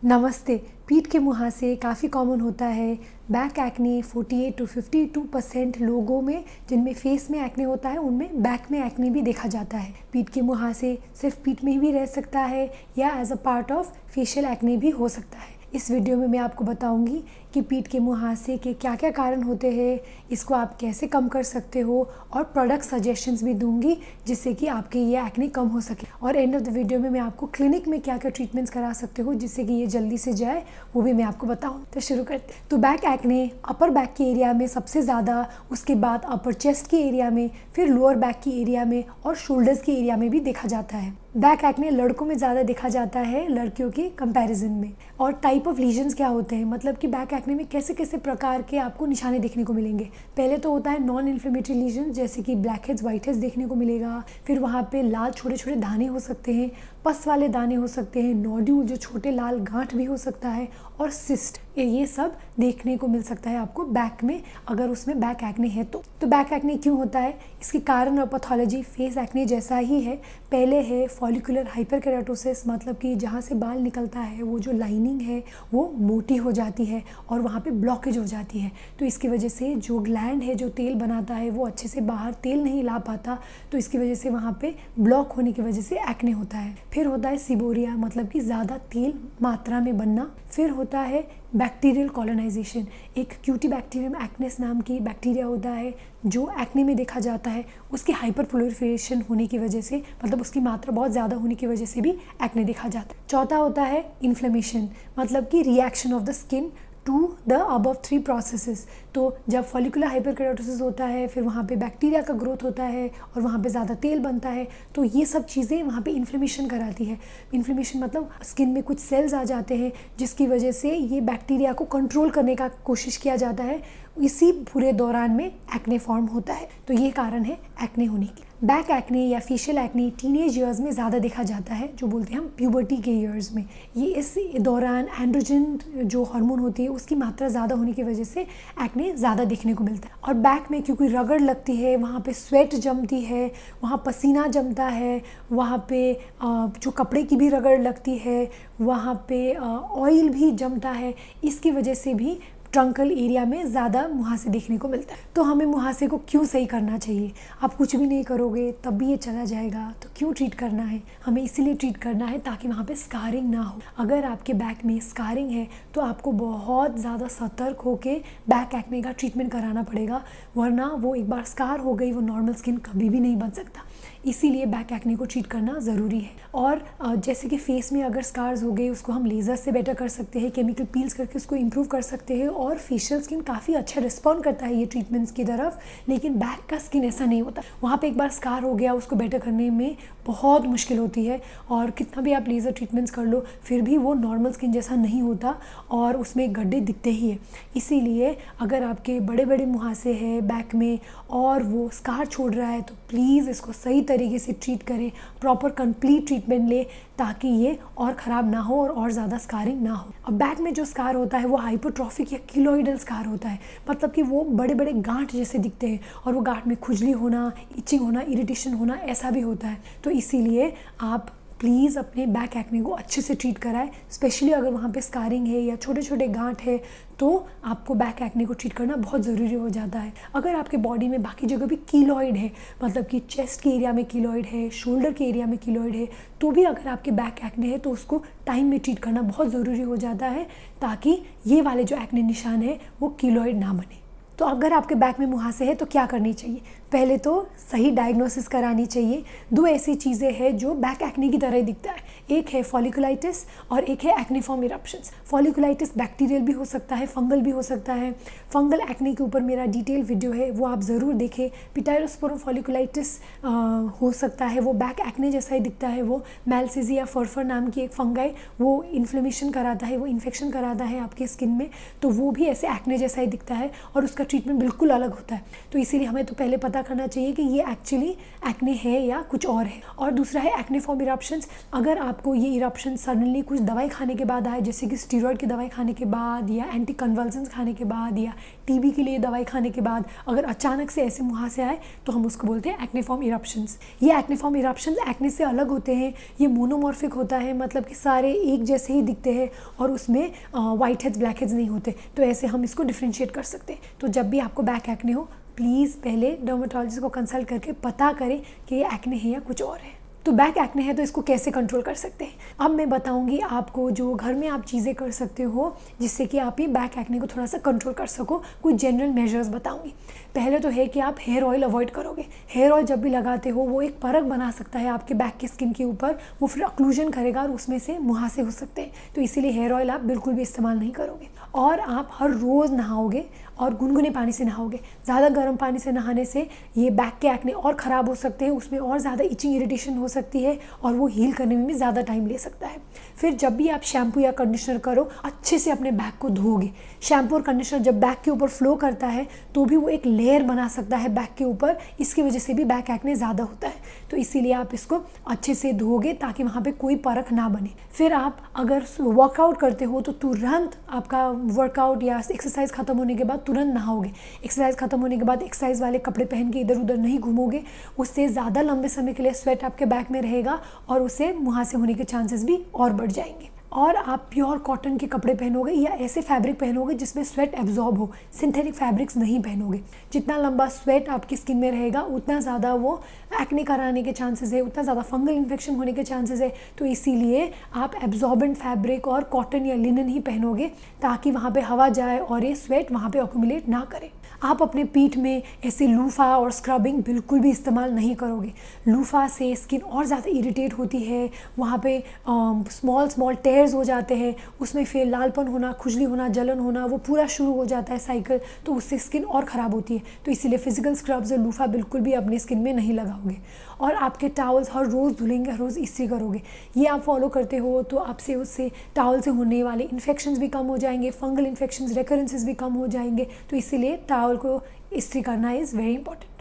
नमस्ते। पीठ के मुहासे काफ़ी कॉमन होता है। बैक एक्ने 48 to 52% लोगों में जिनमें फेस में एक्ने होता है उनमें बैक में एक्ने भी देखा जाता है। पीठ के मुहासे सिर्फ पीठ में ही भी रह सकता है या as a part of facial acne भी हो सकता है। इस वीडियो में मैं आपको बताऊंगी कि पीठ के मुहासे के क्या क्या कारण होते हैं, इसको आप कैसे कम कर सकते हो और प्रोडक्ट सजेशंस भी दूंगी जिससे कि आपके ये एक्ने कम हो सके। और एंड ऑफ द वीडियो में मैं आपको क्लिनिक में क्या क्या ट्रीटमेंट्स करा सकते हो जिससे कि ये जल्दी से जाए, वो भी मैं आपको बताऊँ। तो शुरू करते हैं। तो बैक एक्ने अपर बैक के एरिया में सबसे ज़्यादा, उसके बाद अपर चेस्ट के एरिया में, फिर लोअर बैक के एरिया में और शोल्डर्स के एरिया में भी देखा जाता है। बैक एक्ने लड़कों में ज़्यादा देखा जाता है लड़कियों के कंपैरिजन में। और टाइप ऑफ लीजन्स क्या होते हैं, मतलब कि बैक एक्ने में कैसे कैसे प्रकार के आपको निशाने देखने को मिलेंगे। पहले तो होता है नॉन इन्फ्लेमेटरी लीजन, जैसे कि ब्लैक हेड्स, वाइट हेड्स देखने को मिलेगा। फिर वहाँ पे लाल छोटे छोटे दाने हो सकते हैं, पस वाले दाने हो सकते हैं, नोड्यूल जो छोटे लाल गांठ भी हो सकता है, और सिस्ट, ये सब देखने को मिल सकता है आपको बैक में अगर उसमें बैक एक्ने है तो बैक एक्ने क्यों होता है, इसके कारण और पैथोलॉजी फेस एक्ने जैसा ही है। पहले है फॉलिकुलर हाइपरकेराटोसिस, मतलब कि जहाँ से बाल निकलता है वो जो लाइनिंग है वो मोटी हो जाती है और वहाँ पे ब्लॉकेज हो जाती है। तो इसकी वजह से जो ग्लैंड है जो तेल बनाता है वो अच्छे से बाहर तेल नहीं ला पाता, तो इसकी वजह से वहाँ पे ब्लॉक होने की वजह से एक्ने होता है। फिर होता है सीबोरिया, मतलब कि ज़्यादा तेल मात्रा में बनना। फिर होता है बैक्टीरियल कॉलोनाइजेशन, एक क्यूटी बैक्टीरियम एक्नेस नाम की बैक्टीरिया होता है जो एक्ने में देखा जाता है। उसके हाइपर प्रोलिफरेशन होने की वजह से, मतलब उसकी मात्रा बहुत ज़्यादा होने की वजह से भी एक्ने देखा जाता है। चौथा होता है इन्फ्लेमेशन, मतलब कि reaction of the skin to the above 3 processes. तो जब फॉलिकुलर हाइपरकेराटोसिस होता है, फिर वहाँ पे बैक्टीरिया का ग्रोथ होता है और वहाँ पे ज़्यादा तेल बनता है, तो ये सब चीज़ें वहाँ पे इन्फ्लेमेशन कराती है। इन्फ्लेमेशन मतलब स्किन में कुछ सेल्स आ जाते हैं जिसकी वजह से ये बैक्टीरिया को कंट्रोल करने का कोशिश किया जाता है। इसी पूरे दौरान में एक्ने फॉर्म होता है, तो ये कारण है एक्ने होने की। बैक एक्ने या फेशियल एक्ने टीनेज ईयर्स में ज़्यादा देखा जाता है, जो बोलते हैं हम प्यूबर्टी के ईयर्स में। ये इस दौरान एंड्रोजन जो हार्मोन होती है उसकी मात्रा ज़्यादा होने की वजह से एक्ने ज़्यादा देखने को मिलता है। और बैक में क्योंकि रगड़ लगती है, वहाँ पे स्वेट जमती है, वहाँ पसीना जमता है, वहाँ पे जो कपड़े की भी रगड़ लगती है, वहाँ पे ऑयल भी जमता है, इसकी वजह से भी ट्रंकल एरिया में ज़्यादा मुहासे देखने को मिलता है। तो हमें मुहासे को क्यों सही करना चाहिए? आप कुछ भी नहीं करोगे तब भी ये चला जाएगा, तो क्यों ट्रीट करना है? हमें इसीलिए ट्रीट करना है ताकि वहाँ पे स्कारिंग ना हो। अगर आपके बैक में स्कारिंग है तो आपको बहुत ज़्यादा सतर्क होकर बैक एक्ने का ट्रीटमेंट कराना पड़ेगा, वरना वो एक बार स्कार हो गई वो नॉर्मल स्किन कभी भी नहीं बन सकता। इसीलिए बैक एक्ने को ट्रीट करना ज़रूरी है। और जैसे कि फेस में अगर स्कार्स हो गए उसको हम लेज़र से बेटर कर सकते हैं, केमिकल पील्स करके उसको इम्प्रूव कर सकते हैं, और फेशियल स्किन काफ़ी अच्छा रिस्पॉन्ड करता है ये ट्रीटमेंट्स की तरफ। लेकिन बैक का स्किन ऐसा नहीं होता, वहाँ पे एक बार स्कार हो गया उसको बेटर करने में बहुत मुश्किल होती है, और कितना भी आप लेज़र ट्रीटमेंट्स कर लो फिर भी वो नॉर्मल स्किन जैसा नहीं होता और उसमें गड्ढे दिखते ही है। इसीलिए अगर आपके बड़े बड़े मुहासे हैं बैक में और वो स्कार छोड़ रहा है तो प्लीज़ इसको सही तरीके से ट्रीट करें, प्रॉपर कंप्लीट ट्रीटमेंट ले ताकि ये और ख़राब ना हो और ज़्यादा स्कारिंग ना हो। अब बैक में जो स्कार होता है वो हाइपरट्रॉफिक या किलोइडल स्कार होता है, मतलब कि वो बड़े बड़े गांठ जैसे दिखते हैं और वो गांठ में खुजली होना, इचिंग होना, इरिटेशन होना, ऐसा भी होता है। तो इसीलिए आप प्लीज़ अपने बैक एक्ने को अच्छे से ट्रीट कराएं, स्पेशली अगर वहाँ पे स्कारिंग है या छोटे छोटे गांठ है तो आपको बैक एक्ने को ट्रीट करना बहुत ज़रूरी हो जाता है। अगर आपके बॉडी में बाकी जगह भी कीलॉइड है, मतलब कि चेस्ट के एरिया में कीलॉइड है, शोल्डर के एरिया में कीलॉइड है, तो भी अगर आपके बैक एक्ने है तो उसको टाइम में ट्रीट करना बहुत ज़रूरी हो जाता है ताकि ये वाले जो एक्ने निशान है वो कीलॉइड ना बने। तो अगर आपके बैक में मुहासे है तो क्या करनी चाहिए? पहले तो सही डायग्नोसिस करानी चाहिए। 2 ऐसी चीज़ें हैं जो बैक एक्ने की तरह ही दिखता है, एक है फॉलिकुलाइटिस और एक है एक्नेफॉर्म इरप्शंस। फॉलिकुलाइटिस बैक्टीरियल भी हो सकता है, फंगल भी हो सकता है। फंगल एक्ने के ऊपर मेरा डिटेल वीडियो है, वो आप ज़रूर देखें। पिटायरोस्पोरम फॉलिकुलाइटिस हो सकता है, वो बैक एक्ने जैसा ही दिखता है। वो मैलसीजिया फरफर नाम की एक फंगाई, वो इन्फ्लेमेशन कराता है, वो इन्फेक्शन कराता है आपके स्किन में, तो वो भी ऐसे एक्ने जैसा ही दिखता है और उसका ट्रीटमेंट बिल्कुल अलग होता है। तो इसीलिए हमें तो पहले पता पता करना चाहिए कि ये एक्चुअली एक्ने है या कुछ और है। और दूसरा है एक्नेफॉर्म इरप्शंस। अगर आपको ये इरप्शन सडनली कुछ दवाई खाने के बाद आए, जैसे कि स्टीरॉयड की दवाई खाने के बाद या एंटी कन्वल्सेंस खाने के बाद या टीबी के लिए दवाई खाने के बाद अगर अचानक से ऐसे मुहासे आए तो हम उसको बोलते हैं एक्नेफॉर्म इरप्शंस। ये एक्नेफॉर्म इरप्शंस एक्ने से अलग होते हैं। ये मोनोमॉर्फिक होता है, मतलब कि सारे एक जैसे ही दिखते हैं और उसमें वाइट हेड्स ब्लैक हेड्स नहीं होते। तो ऐसे हम इसको डिफ्रेंशिएट कर सकते हैं। तो जब भी आपको बैक एक्ने हो, प्लीज़ पहले डर्मेटोलॉजिस्ट को कंसल्ट करके पता करें कि ये एक्ने है या कुछ और है। तो बैक एक्ने है तो इसको कैसे कंट्रोल कर सकते हैं। अब मैं बताऊंगी आपको जो घर में आप चीज़ें कर सकते हो जिससे कि आप ये बैक एक्ने को थोड़ा सा कंट्रोल कर सको। कुछ जनरल मेजर्स बताऊंगी। पहले तो है कि आप हेयर ऑयल अवॉइड करोगे। हेयर ऑयल जब भी लगाते हो वो एक परत बना सकता है आपके बैक की स्किन के ऊपर, वो फिर ऑक्लूजन करेगा और उसमें से मुहासे हो सकते हैं। तो इसीलिए हेयर ऑयल आप बिल्कुल भी इस्तेमाल नहीं करोगे। और आप हर रोज़ नहाओगे और गुनगुने पानी से नहाओगे। ज़्यादा गर्म पानी से नहाने से ये बैक के एक्ने और ख़राब हो सकते हैं, उसमें और ज़्यादा इचिंग इरिटेशन हो सकती है और वो हील करने में भी ज़्यादा टाइम ले सकता है। फिर जब भी आप शैम्पू या कंडीशनर करो, अच्छे से अपने बैक को धोओगे। शैम्पू और कंडीशनर जब बैक के ऊपर फ्लो करता है तो भी वो एक लेयर बना सकता है बैक के ऊपर, इसकी वजह से भी बैक एक्ने ज़्यादा होता है। तो इसीलिए आप इसको अच्छे से धोओगे ताकि वहाँ पे कोई परख ना बने। फिर आप अगर वर्कआउट करते हो तो तुरंत आपका वर्कआउट या एक्सरसाइज ख़त्म होने के बाद तुरंत नहाओगे। एक्सरसाइज ख़त्म होने के बाद एक्सरसाइज वाले कपड़े पहन के इधर उधर नहीं घूमोगे, उससे ज़्यादा लंबे समय के लिए स्वेट आपके बैक में रहेगा और उससे मुहासे होने के चांसेस भी और बढ़ जाएंगे। और आप प्योर कॉटन के कपड़े पहनोगे या ऐसे फैब्रिक पहनोगे जिसमें स्वेट एब्जॉर्ब हो। सिंथेटिक फैब्रिक्स नहीं पहनोगे। जितना लंबा स्वेट आपकी स्किन में रहेगा उतना ज़्यादा वो एक्ने कराने के चांसेस है, उतना ज़्यादा फंगल इन्फेक्शन होने के चांसेस है। तो इसीलिए आप एब्जॉर्बेंट फैब्रिक और कॉटन या लिनन ही पहनोगे ताकि वहाँ पे हवा जाए और ये स्वेट वहाँ पे अक्यूमुलेट ना करे। आप अपने पीठ में ऐसे लूफा और स्क्रबिंग बिल्कुल भी इस्तेमाल नहीं करोगे। लूफा से स्किन और ज़्यादा इरिटेट होती है, वहाँ पे स्मॉल टेयर्स हो जाते हैं, उसमें फिर लालपन होना, खुजली होना, जलन होना, वो पूरा शुरू हो जाता है साइकिल। तो उससे स्किन और ख़राब होती है। तो इसीलिए फिजिकल स्क्रब्स और लूफा बिल्कुल भी अपनी स्किन में नहीं लगाओगे। और आपके टावल्स हर रोज़ धुलेंगे, हर रोज़ इस्त्री करोगे। ये आप फॉलो करते हो तो आपसे उससे टावल से होने वाले इन्फेक्शंस भी कम हो जाएंगे, फंगल इन्फेक्शंस रेकरेंसेस भी कम हो जाएंगे। तो इसीलिए टावल को इस्त्री करना इज़ वेरी इंपॉर्टेंट।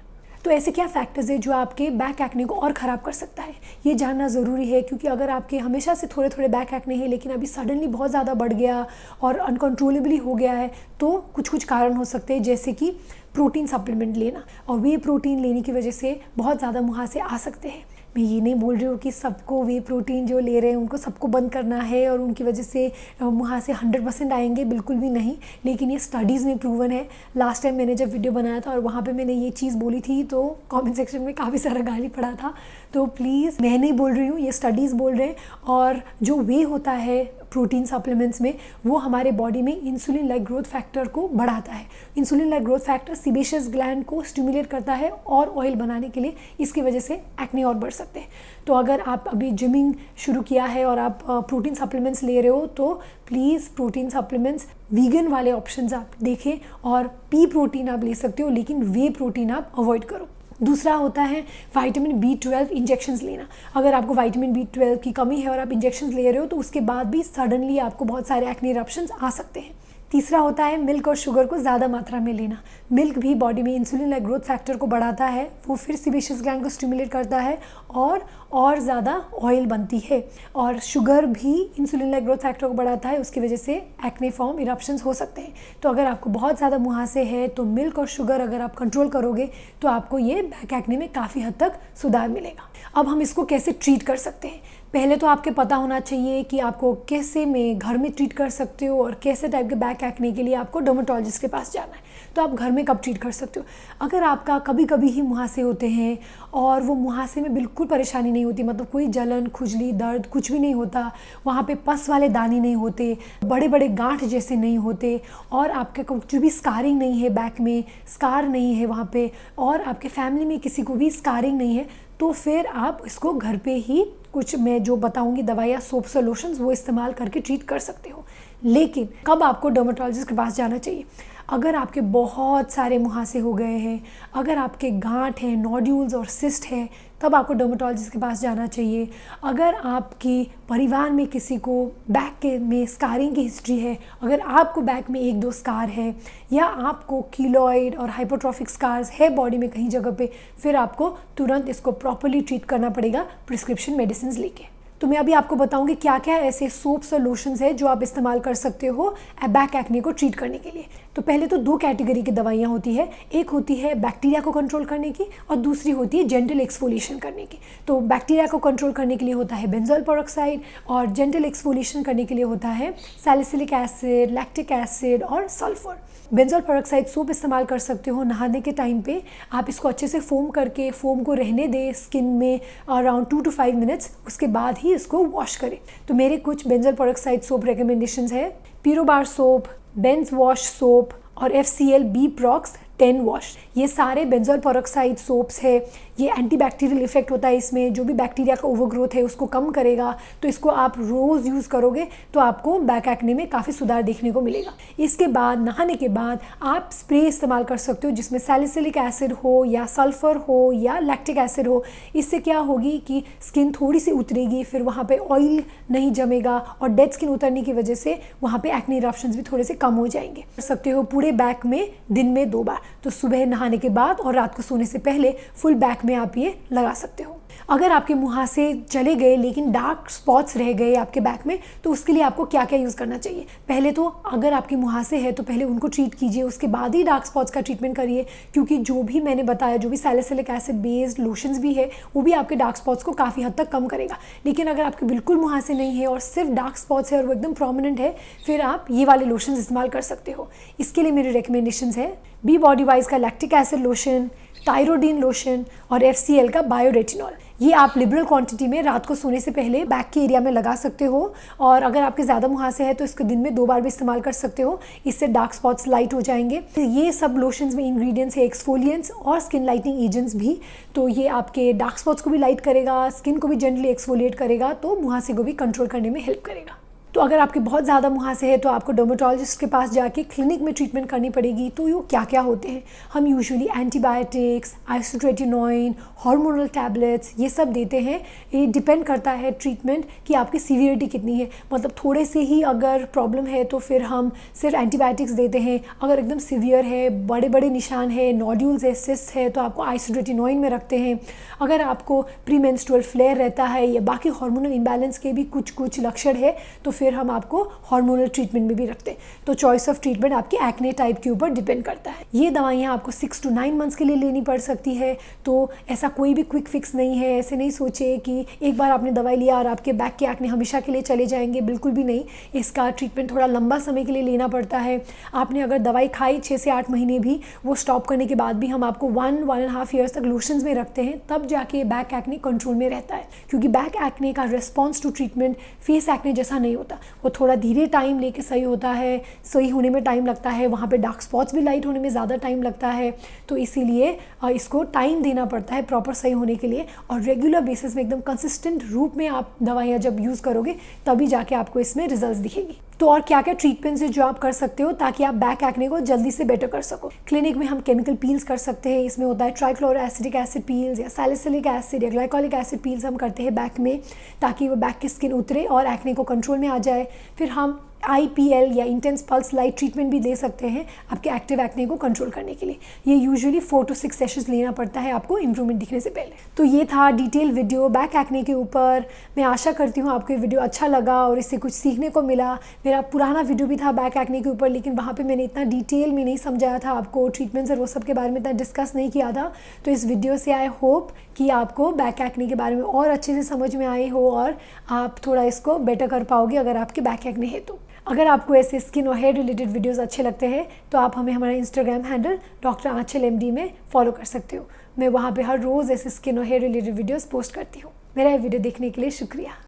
तो ऐसे क्या फैक्टर्स है जो आपके बैक एक्ने को और ख़राब कर सकता है, ये जानना ज़रूरी है। क्योंकि अगर आपके हमेशा से थोड़े थोड़े बैक एक्ने हैं लेकिन अभी सडनली बहुत ज़्यादा बढ़ गया और अनकंट्रोलेबली हो गया है तो कुछ कारण हो सकते हैं, जैसे कि प्रोटीन सप्लीमेंट लेना। और वे प्रोटीन लेने की वजह से बहुत ज़्यादा मुहासे आ सकते हैं। मैं ये नहीं बोल रही हूँ कि सबको वे प्रोटीन जो ले रहे हैं उनको सबको बंद करना है और उनकी वजह से मुहासे 100% आएंगे, बिल्कुल भी नहीं। लेकिन ये स्टडीज़ में प्रूवन है। लास्ट टाइम मैंने जब वीडियो बनाया था और वहाँ पे मैंने ये चीज़ बोली थी तो कमेंट सेक्शन में काफ़ी सारा गाली पड़ा था। तो प्लीज़, मैं नहीं बोल रही हूँ, ये स्टडीज़ बोल रहे हैं। और जो वे होता है प्रोटीन सप्लीमेंट्स में, वो हमारे बॉडी में इंसुलिन लाइक ग्रोथ फैक्टर को बढ़ाता है। Insulin like growth factor sebaceous gland को स्टिमुलेट करता है और ऑयल बनाने के लिए, इसकी वजह से एक्ने और बढ़ सकते हैं। तो अगर आप अभी जिमिंग शुरू किया है और आप प्रोटीन सप्लीमेंट्स ले रहे हो तो प्लीज़ प्रोटीन सप्लीमेंट्स वीगन वाले ऑप्शंस आप देखें। और पी प्रोटीन आप ले सकते हो लेकिन वे प्रोटीन आप अवॉइड करो। दूसरा होता है विटामिन B12 इंजेक्शंस लेना। अगर आपको विटामिन B12 की कमी है और आप इंजेक्शंस ले रहे हो तो उसके बाद भी सडनली आपको बहुत सारे एक्ने इरप्शंस आ सकते हैं। तीसरा होता है मिल्क और शुगर को ज़्यादा मात्रा में लेना। मिल्क भी बॉडी में इंसुलिन लाइक ग्रोथ फैक्टर को बढ़ाता है, वो फिर सीबेशियस ग्लैंड को स्टिमुलेट करता है और ज़्यादा ऑयल बनती है। और शुगर भी इंसुलिन लाइक ग्रोथ फैक्टर को बढ़ाता है, उसकी वजह से एक्ने फॉर्म इरप्शंस हो सकते हैं। तो अगर आपको बहुत ज़्यादा मुहासे है तो मिल्क और शुगर अगर आप कंट्रोल करोगे तो आपको ये बैक एक्ने में काफ़ी हद तक सुधार मिलेगा। अब हम इसको कैसे ट्रीट कर सकते हैं। पहले तो आपके पता होना चाहिए कि आपको कैसे में घर में ट्रीट कर सकते हो और कैसे टाइप के बैक एक्ने के लिए आपको डर्मेटोलॉजिस्ट के पास जाना है। तो आप घर में कब ट्रीट कर सकते हो, अगर आपका कभी कभी ही मुहासे होते हैं और वो मुहासे में बिल्कुल परेशानी नहीं होती, मतलब कोई जलन, खुजली, दर्द कुछ भी नहीं होता, वहाँ पे पस वाले दाने नहीं होते, बड़े बड़े गांठ जैसे नहीं होते और आपके कुछ भी स्कारिंग नहीं है, बैक में स्कार नहीं है वहाँ पे, और आपके फैमिली में किसी को भी स्कारिंग नहीं है, तो फिर आप इसको घर पे ही कुछ मैं जो बताऊंगी दवाई या सोप सॉल्यूशंस वो इस्तेमाल करके ट्रीट कर सकते हो। लेकिन कब आपको डर्मेटोलॉजिस्ट के पास जाना चाहिए, अगर आपके बहुत सारे मुहासे हो गए हैं, अगर आपके गांठ हैं, नोड्यूल्स और सिस्ट है, तब आपको डर्मेटोलॉजिस्ट के पास जाना चाहिए। अगर आपकी परिवार में किसी को बैक के में स्कारिंग की हिस्ट्री है, अगर आपको बैक में 1-2 स्कार है, या आपको कीलॉइड और हाइपोट्रोफिक स्कार्स है बॉडी में कहीं जगह पे, फिर आपको तुरंत इसको प्रॉपर्ली ट्रीट करना पड़ेगा प्रिस्क्रिप्शन मेडिसिन लेके। तो मैं अभी आपको बताऊंगी क्या क्या ऐसे सोप्स और लोशंस है जो आप इस्तेमाल कर सकते हो बैक एक्ने को ट्रीट करने के लिए। तो पहले तो 2 कैटेगरी की दवाइयाँ होती है, एक होती है बैक्टीरिया को कंट्रोल करने की और दूसरी होती है जेंटल एक्सफोलिएशन करने की। तो बैक्टीरिया को कंट्रोल करने के लिए होता है बेंजोल पेरोक्साइड और जेंटल एक्सफोलिएशन करने के लिए होता है सैलिसिलिक एसिड, लैक्टिक एसिड और सल्फर। बेंजोल पेरोक्साइड सोप इस्तेमाल कर सकते हो नहाने के टाइम पे। आप इसको अच्छे से फोम करके फोम को रहने दें स्किन में अराउंड 2 to 5 मिनट्स, उसके बाद ही इसको वॉश करें। तो मेरे कुछ बेंजोल पेरोक्साइड सोप रिकमेंडेशंस है, पीरोबार सोप, बेंज वॉश सोप और FCL बी प्रॉक्स 10 वॉश। ये सारे बेंजोल पेरोक्साइड सोप्स है। ये एंटीबैक्टीरियल इफेक्ट होता है इसमें, जो भी बैक्टीरिया का ओवरग्रोथ है उसको कम करेगा। तो इसको आप रोज़ यूज़ करोगे तो आपको बैक एक्ने में काफ़ी सुधार देखने को मिलेगा। इसके बाद नहाने के बाद आप स्प्रे इस्तेमाल कर सकते हो जिसमें सैलिसिलिक एसिड हो या सल्फ़र हो या लैक्टिक एसिड हो। इससे क्या होगी कि स्किन थोड़ी सी उतरेगी, फिर वहाँ पे ऑयल नहीं जमेगा और डेड स्किन उतरने की वजह से वहाँ पे एक्ने इरप्शंस भी थोड़े से कम हो जाएंगे। कर सकते हो पूरे बैक में दिन में 2 बार, तो सुबह नहाने के बाद और रात को सोने से पहले फुल बैक में आप ये लगा सकते हो। अगर आपके मुहासे चले गए लेकिन डार्क स्पॉट्स रह गए आपके बैक में, तो उसके लिए आपको क्या क्या यूज़ करना चाहिए। पहले तो अगर आपके मुहासे है तो पहले उनको ट्रीट कीजिए, उसके बाद ही डार्क स्पॉट्स का ट्रीटमेंट करिए, क्योंकि जो भी मैंने बताया, जो भी सैलिसिलिक एसिड बेस्ड लोशंस भी है, वो भी आपके डार्क स्पॉट्स को काफ़ी हद तक कम करेगा। लेकिन अगर आपके बिल्कुल मुहासे नहीं है और सिर्फ डार्क स्पॉट्स है और वो एकदम प्रोमिनेंट है, फिर आप ये वाले लोशंस इस्तेमाल कर सकते हो। इसके लिए मेरी रिकमेंडेशंस है बी बॉडी वाइज का लैक्टिक एसिड लोशन, टायरोडीन लोशन और FCL का बायोरेटिनॉल। ये आप लिबरल क्वांटिटी में रात को सोने से पहले बैक के एरिया में लगा सकते हो। और अगर आपके ज़्यादा मुहासे है तो इसको दिन में 2 बार भी इस्तेमाल कर सकते हो, इससे डार्क स्पॉट्स लाइट हो जाएंगे। ये सब लोशंस में इंग्रेडिएंट्स है एक्सफोलिएंट्स और स्किन लाइटनिंग एजेंट्स भी, तो ये आपके डार्क स्पॉट्स को भी लाइट करेगा, स्किन को भी जेंटली एक्सफोलिएट करेगा, तो मुहासे को भी कंट्रोल करने में हेल्प करेगा। तो अगर आपके बहुत ज़्यादा मुहासे है तो आपको डर्मेटोलॉजिस्ट के पास जाके क्लिनिक में ट्रीटमेंट करनी पड़ेगी। तो ये क्या क्या होते हैं, हम usually antibiotics, isotretinoin, hormonal tablets ये सब देते हैं। ये डिपेंड करता है ट्रीटमेंट कि आपकी सीवियरिटी कितनी है। मतलब थोड़े से ही अगर प्रॉब्लम है तो फिर हम सिर्फ एंटीबायोटिक्स देते हैं। अगर एकदम सीवियर है, बड़े बड़े निशान है, नोड्यूल्स है, सिस्ट है, तो आपको आइसोट्रेटिनोइन में रखते हैं। अगर आपको प्रीमेंस्ट्रुअल फ्लेयर रहता है या बाकी हार्मोनल इम्बैलेंस के भी कुछ लक्षण है तो फिर हम आपको हार्मोनल ट्रीटमेंट में भी रखते हैं। तो चॉइस ऑफ ट्रीटमेंट आपकी एक्ने टाइप के ऊपर डिपेंड करता है। ये दवाइयाँ आपको 6 to 9 मंथ्स के लिए लेनी पड़ सकती है। तो ऐसा कोई भी क्विक फिक्स नहीं है। ऐसे नहीं सोचे कि एक बार आपने दवाई लिया और आपके बैक के एक्ने हमेशा के लिए चले जाएंगे, बिल्कुल भी नहीं। इसका ट्रीटमेंट थोड़ा लंबा समय के लिए लेना पड़ता है। आपने अगर दवाई खाई 6 से 8 महीने भी, वो स्टॉप करने के बाद भी हम आपको 1.5 ईयर्स तक लोशंस में रखते हैं, तब जाके बैक एक्ने कंट्रोल में रहता है। क्योंकि बैक एक्ने का response to treatment face acne जैसा नहीं होता, वो थोड़ा धीरे टाइम लेके सही होता है, सही होने में टाइम लगता है, वहाँ पे डार्क स्पॉट्स भी लाइट होने में ज़्यादा टाइम लगता है। तो इसीलिए इसको टाइम देना पड़ता है प्रॉपर सही होने के लिए। और रेगुलर बेसिस में एकदम कंसिस्टेंट रूप में आप दवाइयाँ जब यूज़ करोगे तभी जाके आपको इसमें रिजल्ट्स दिखेगी। तो और क्या क्या ट्रीटमेंट्स है जो आप कर सकते हो ताकि आप बैक एक्ने को जल्दी से बेटर कर सको। क्लिनिक में हम केमिकल पील्स कर सकते हैं। इसमें होता है ट्राइक्लोरोएसिटिक एसिड पील्स या सैलिसिलिक एसिड या ग्लाइकोलिक एसिड पील्स हम करते हैं बैक में, ताकि वो बैक की स्किन उतरे और एक्ने को कंट्रोल में आ जाए। फिर हम IPL या इंटेंस पल्स लाइट ट्रीटमेंट भी दे सकते हैं आपके एक्टिव एक्ने को कंट्रोल करने के लिए। ये यूजुअली 4 to 6 सेशंस लेना पड़ता है आपको इंप्रूवमेंट दिखने से पहले। तो ये था डिटेल वीडियो बैक एक्ने के ऊपर। मैं आशा करती हूँ आपको ये वीडियो अच्छा लगा और इससे कुछ सीखने को मिला। मेरा पुराना वीडियो भी था बैक एक्ने के ऊपर, लेकिन वहाँ पर मैंने इतना डिटेल में नहीं समझाया था आपको, ट्रीटमेंट्स और वो सब के बारे में इतना डिस्कस नहीं किया था। तो इस वीडियो से आई होप कि आपको बैक एक्ने के बारे में और अच्छे से समझ में आई हो और आप थोड़ा इसको बेटर कर पाओगे अगर आपके बैक एक्ने है तो। अगर आपको ऐसे स्किन और हेयर रिलेटेड वीडियोस अच्छे लगते हैं तो आप हमें हमारा इंस्टाग्राम हैंडल डॉक्टर आंचल MD में फॉलो कर सकते हो। मैं वहाँ पे हर रोज़ ऐसे स्किन और हेयर रिलेटेड वीडियोस पोस्ट करती हूँ। मेरा ये वीडियो देखने के लिए शुक्रिया।